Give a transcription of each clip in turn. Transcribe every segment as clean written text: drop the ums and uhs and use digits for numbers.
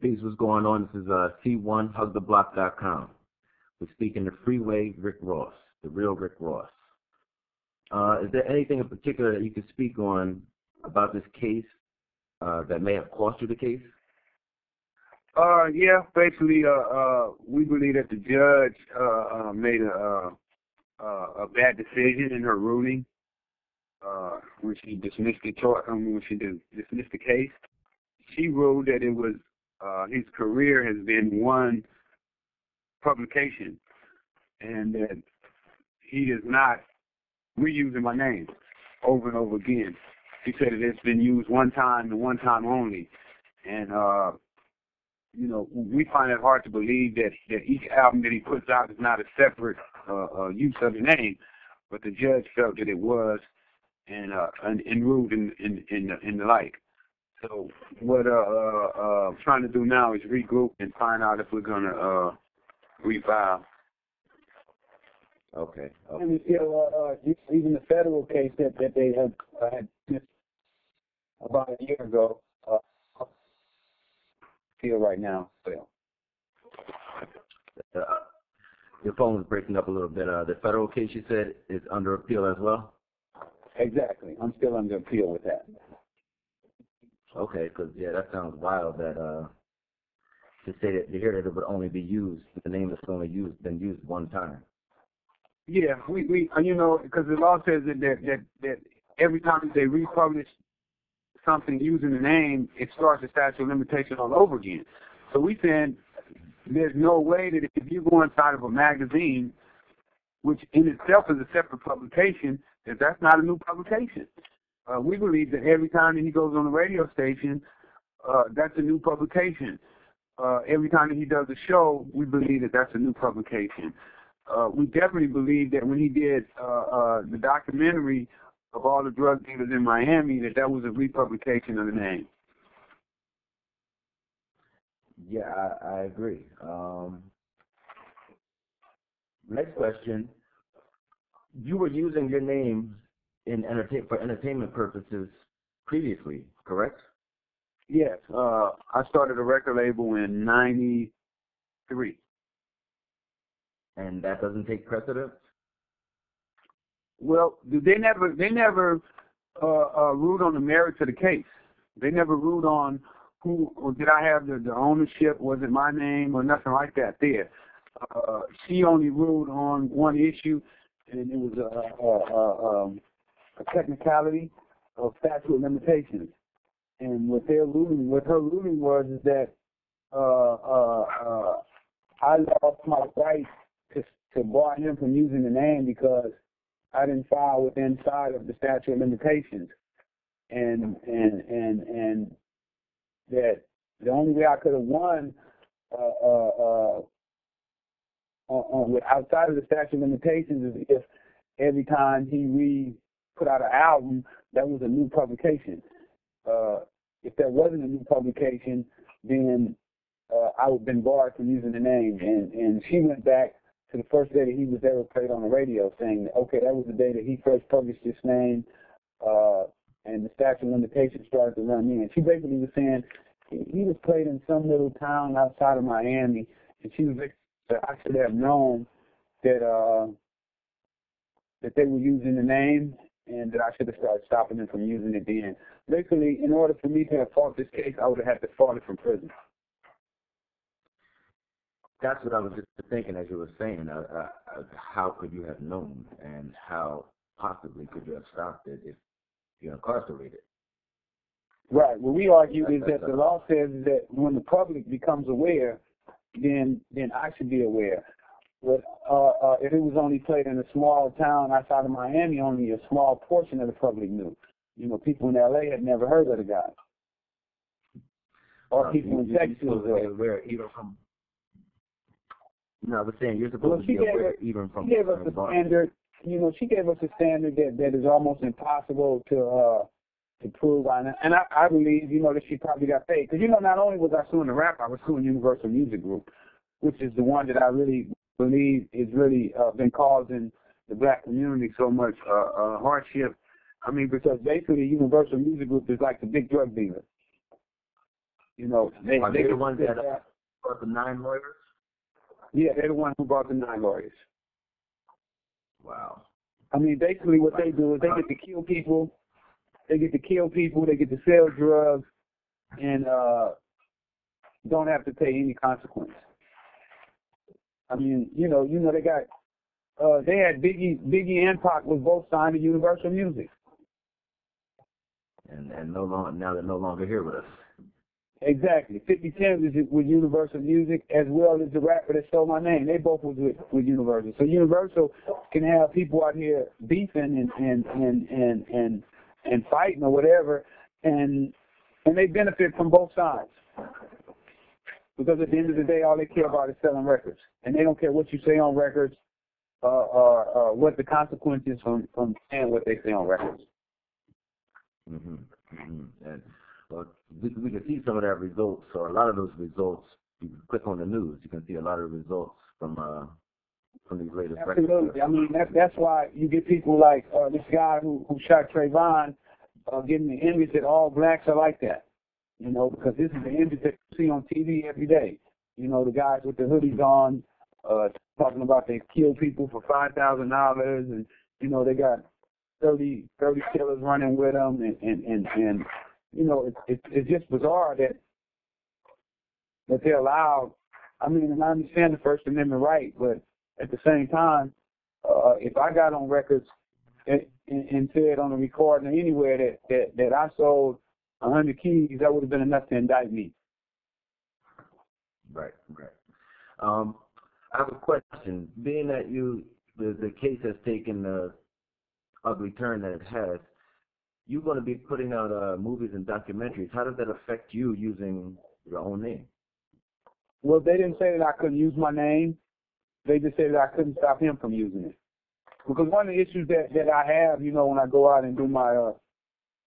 Peace, what's going on? This is T1HugTheBlock.com. We're speaking to Freeway Rick Ross, the real Rick Ross. Is there anything in particular that you could speak on about this case that may have cost you the case? Yeah, basically, we believe that the judge made a bad decision in her ruling when she dismissed the dismissed the case. She ruled that it was his career has been one publication, and that he is not reusing my name over and over again. She said that it's been used one time and one time only, and you know, we find it hard to believe that each album that he puts out is not a separate use of the name, but the judge felt that it was, and ruled in the like. So what I'm trying to do now is regroup and find out if we're gonna refile. Okay. And you feel even the federal case that they had about a year ago, feel right now. Well, your phone was breaking up a little bit. The federal case you said is under appeal as well? exactly. I'm still under appeal with that. Okay, because yeah, that sounds wild. That to say that to hear that it would only be used, the name is only been used one time. Yeah, we you know, because the law says that every time they republish something using the name, it starts the statute of limitation all over again. So we saying there's no way that if you go inside of a magazine, which in itself is a separate publication, that's not a new publication. We believe that every time that he goes on the radio station, that's a new publication. Every time that he does a show, we believe that that's a new publication. We definitely believe that when he did the documentary of all the drug dealers in Miami, that was a republication of the name. Yeah, I agree. Next question. You were using your name in for entertainment purposes previously, correct? Yes. I started a record label in '93. And that doesn't take precedence? Well, they never ruled on the merits of the case. They never ruled on who, or did I have the ownership, was it my name, or nothing like that there. She only ruled on one issue, and it was a technicality of statute of limitations. And what her ruling was is that I lost my right to bar him from using the name because I didn't file within inside of the statute of limitations, and that the only way I could have won outside of the statute of limitations is if every time he put out an album that was a new publication. If there wasn't a new publication, then I would have been barred from using the name. And she went back to the first day that he was ever played on the radio, saying, okay, that was the day that he first published his name, and the statute of limitations started to run in. She basically was saying he was played in some little town outside of Miami, and she was that I should have known that that they were using the name, and that I should have started stopping them from using it then. Basically, in order for me to have fought this case, I would have had to fought it from prison. That's what I was just thinking as you were saying. How could you have known, and how possibly could you have stopped it if you're incarcerated? Right. What we argue is that the law says that when the public becomes aware, then I should be aware. But if it was only played in a small town outside of Miami, only a small portion of the public knew. You know, people in L.A. had never heard of the guy. Or people in Texas. Where even from? No, I was saying you're supposed to be aware even from. She gave us a standard. You know, she gave us a standard that is almost impossible to prove. And I believe, you know, that she probably got paid. Because, you know, not only was I suing the rap, I was suing Universal Music Group, which is the one that I really believe is really been causing the black community so much hardship. I mean, because basically Universal Music Group is like the big drug dealer. You know, Are they the ones that brought the 9 lawyers? Yeah, they're the ones who brought the 9 lawyers. Wow. I mean, basically what they do is they get to kill people. They get to sell drugs, and don't have to pay any consequence. I mean, you know, they got, they had Biggie and Pac was both signed to Universal Music. And no longer, now they're no longer here with us. Exactly. 50 Cent is with Universal Music, as well as the rapper that stole my name. They both was with Universal. So Universal can have people out here beefing and fighting or whatever, and they benefit from both sides. Because at the end of the day, all they care about is selling records, and they don't care what you say on records, or what the consequences from saying what they say on records. Mm-hmm. Mm-hmm. And well, we can see some of that results, or a lot of those results. You can click on the news, you can see a lot of results from these latest records. Absolutely. I mean, that's why you get people like this guy who shot Trayvon, getting the image that all blacks are like that. You know, because this is the image that you see on TV every day. You know, the guys with the hoodies on, talking about they kill people for $5,000, and you know they got 30 killers running with them, and you know it's just bizarre that they're allowed. I mean, and I understand the First Amendment right, but at the same time, if I got on records and said on a recording or anywhere that I sold 100 keys, that would have been enough to indict me. Right. I have a question. Being that the case has taken the ugly turn that it has, you're going to be putting out movies and documentaries. How does that affect you using your own name? Well, they didn't say that I couldn't use my name. They just said that I couldn't stop him from using it. Because one of the issues that I have, you know, when I go out and do my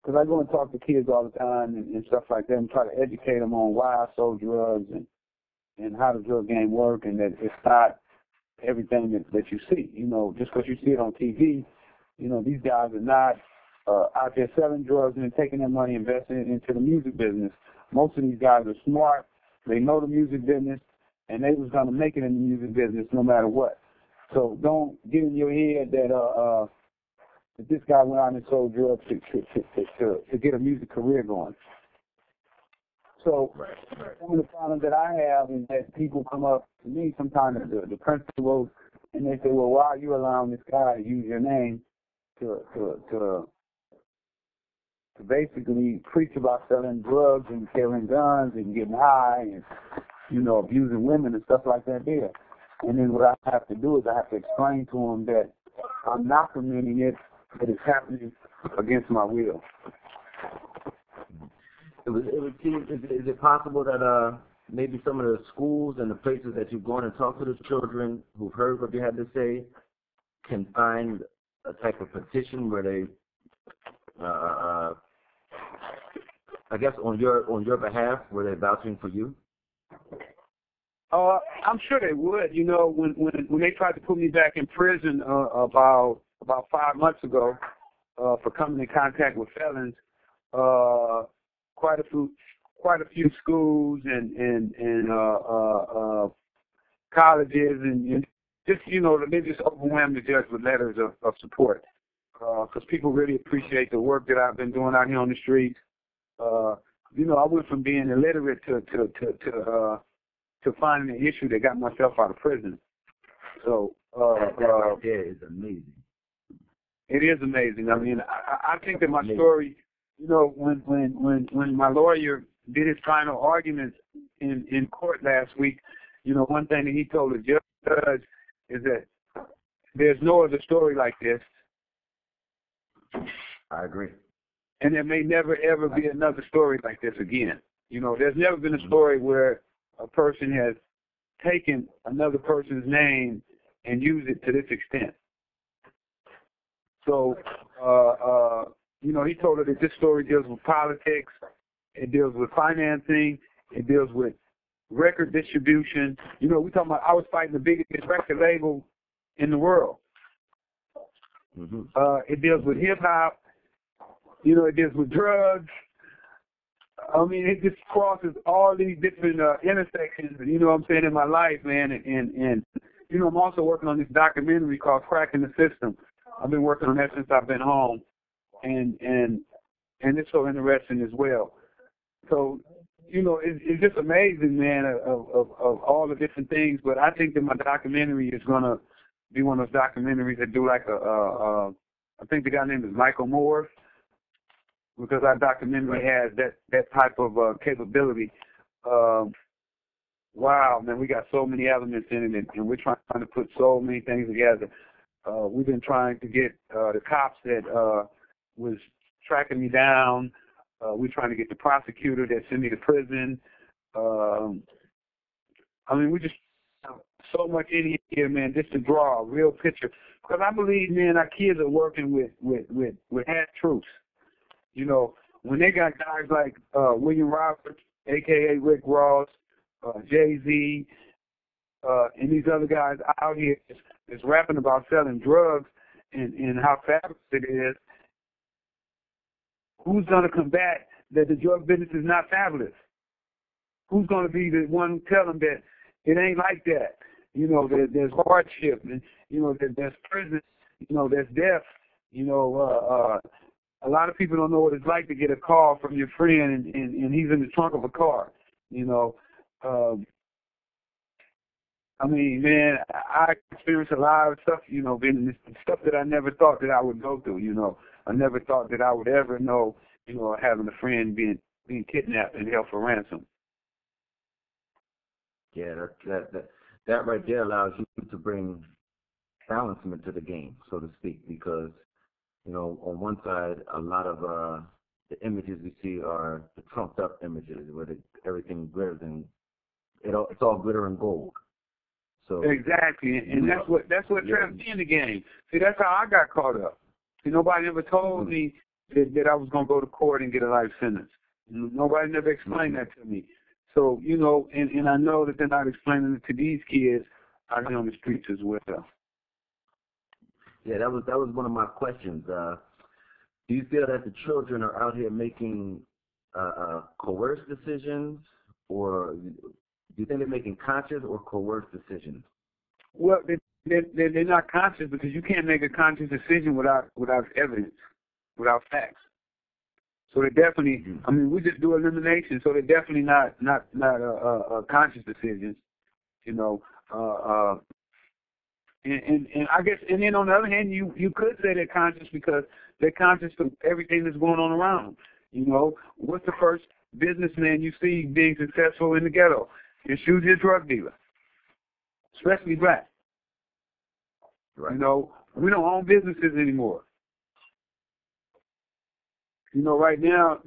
because I go and talk to kids all the time and stuff like that and try to educate them on why I sold drugs and how the drug game works, and that it's not everything that you see. You know, just because you see it on TV, you know, these guys are not out there selling drugs and then taking their money, investing it into the music business. Most of these guys are smart. They know the music business, and they was going to make it in the music business no matter what. So don't get in your head that this guy went out and sold drugs to get a music career going. So one of the problems that I have is that people come up to me sometimes, the principals, and they say, well, why are you allowing this guy to use your name to basically preach about selling drugs and carrying guns and getting high and, you know, abusing women and stuff like that there. And then what I have to do is I have to explain to them that I'm not permitting it, but it's happening against my will. It would seem, is it possible that maybe some of the schools and the places that you've gone and talked to the children who've heard what you had to say can find a type of petition where they, I guess on your behalf, where they're vouching for you? I'm sure they would. You know, when they tried to put me back in prison about 5 months ago for coming in contact with felons, quite a few schools and colleges and just, you know, they just overwhelmed the judge with letters of support because people really appreciate the work that I've been doing out here on the streets. You know, I went from being illiterate to finding an issue that got myself out of prison. So that right there is amazing. It is amazing. I mean, I think that my story, you know, when my lawyer did his final arguments in court last week, you know, one thing that he told the judge is that there's no other story like this. I agree. And there may never, ever be another story like this again. You know, there's never been a story where a person has taken another person's name and used it to this extent. So, you know, he told her that this story deals with politics, it deals with financing, it deals with record distribution. You know, we talking about, I was fighting the biggest record label in the world. It deals with hip hop. You know, it deals with drugs. I mean, it just crosses all these different intersections, you know what I'm saying, in my life, man. And you know, I'm also working on this documentary called Cracking the System. I've been working on that since I've been home, and it's so interesting as well. So, you know, it's just amazing, man, of all the different things. But I think that my documentary is gonna be one of those documentaries that do like I think the guy named is Michael Moore, because our documentary has that type of capability. Wow, man, we got so many elements in it, and we're trying to put so many things together. We've been trying to get the cops that was tracking me down. We're trying to get the prosecutor that sent me to prison. I mean, we just have so much in here, man, just to draw a real picture. Because I believe, man, our kids are working with half truths. You know, when they got guys like William Roberts, a.k.a. Rick Ross, Jay-Z, and these other guys out here is rapping about selling drugs and how fabulous it is, who's going to combat that the drug business is not fabulous? Who's going to be the one to tell them that it ain't like that? You know, there's hardship, and, you know, there's prison, you know, there's death. You know, a lot of people don't know what it's like to get a call from your friend and he's in the trunk of a car, you know. I mean, man, I experienced a lot of stuff, you know, stuff that I never thought that I would go through, you know. I never thought that I would ever know, you know, having a friend being kidnapped and held for ransom. Yeah, that right there allows you to bring balancement to the game, so to speak, because, you know, on one side, a lot of the images we see are the trumped up images where everything glitters and it's all glitter and gold. So exactly, and that's what trapped me in the game. See, that's how I got caught up. See, nobody ever told me that I was going to go to court and get a life sentence. Nobody never explained that to me. So, you know, and I know that they're not explaining it to these kids out here on the streets as well. Yeah, that was one of my questions. Do you feel that the children are out here making coerced decisions, or do you think they're making conscious or coerced decisions? Well, they're not conscious, because you can't make a conscious decision without evidence, without facts. So they're definitely, I mean, we just do elimination, so they're definitely not conscious decisions, you know. And I guess, and then on the other hand, you could say they're conscious because they're conscious of everything that's going on around them. You know, what's the first businessman you see being successful in the ghetto? It's usually a drug dealer, especially black. Right. You know, we don't own businesses anymore. You know, right now,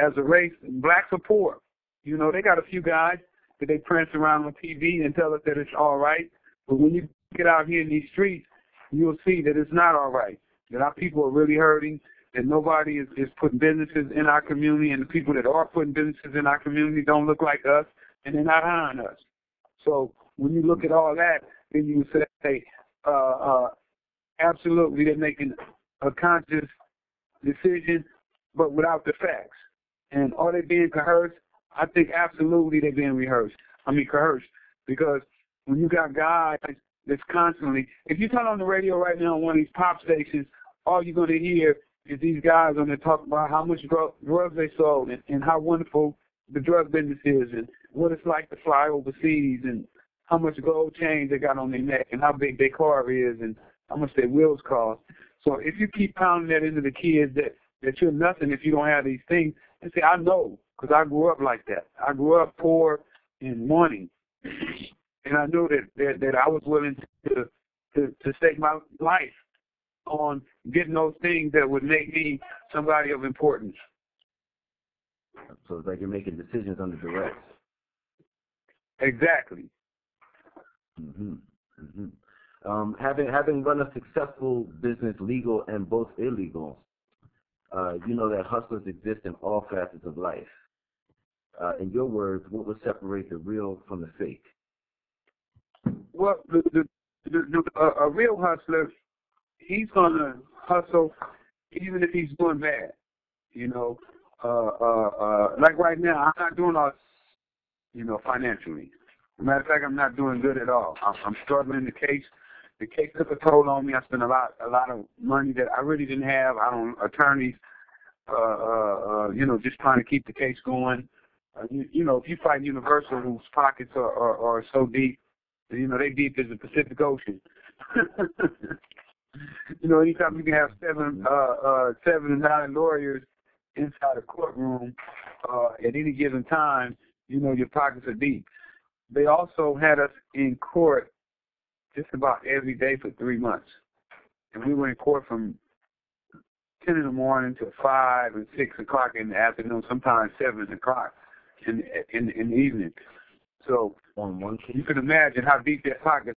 as a race, blacks are poor. You know, they got a few guys that they prance around on TV and tell us that it's all right. But when you get out here in these streets, you'll see that it's not all right, that our people are really hurting, that nobody is putting businesses in our community, and the people that are putting businesses in our community don't look like us, and they're not hiring us. So when you look at all that, then you say, absolutely, they're making a conscious decision, but without the facts. And are they being coerced? I think absolutely they're being coerced, because when you got guys that's constantly, if you turn on the radio right now on one of these pop stations, all you're going to hear is these guys on there talk about how much drugs they sold and how wonderful the drug business is and what it's like to fly overseas and how much gold chains they got on their neck and how big their car is and how much their wheels cost. So if you keep pounding that into the kids that you're nothing if you don't have these things, and say, I know, because I grew up like that. I grew up poor and wanting. And I knew that I was willing to stake my life on getting those things that would make me somebody of importance. So it's like you're making decisions under duress. Exactly. Mm-hmm. Mm-hmm. Having run a successful business, legal and both illegal, you know that hustlers exist in all facets of life. In your words, what would separate the real from the fake? Well, a real hustler, he's going to hustle even if he's doing bad. You know, like right now, I'm not doing all, financially. Matter of fact, I'm not doing good at all. I'm struggling. The case took a toll on me. I spent a lot of money that I really didn't have. I don't attorneys, just trying to keep the case going. If you fight Universal, whose pockets are so deep, they deep as the Pacific Ocean. Anytime you can have 7 to 9 lawyers inside a courtroom at any given time, your pockets are deep. They also had us in court just about every day for 3 months. And we were in court from 10 in the morning to 5 and 6 o'clock in the afternoon, sometimes 7 o'clock in the evening. So On one case? you can imagine how deep that pocket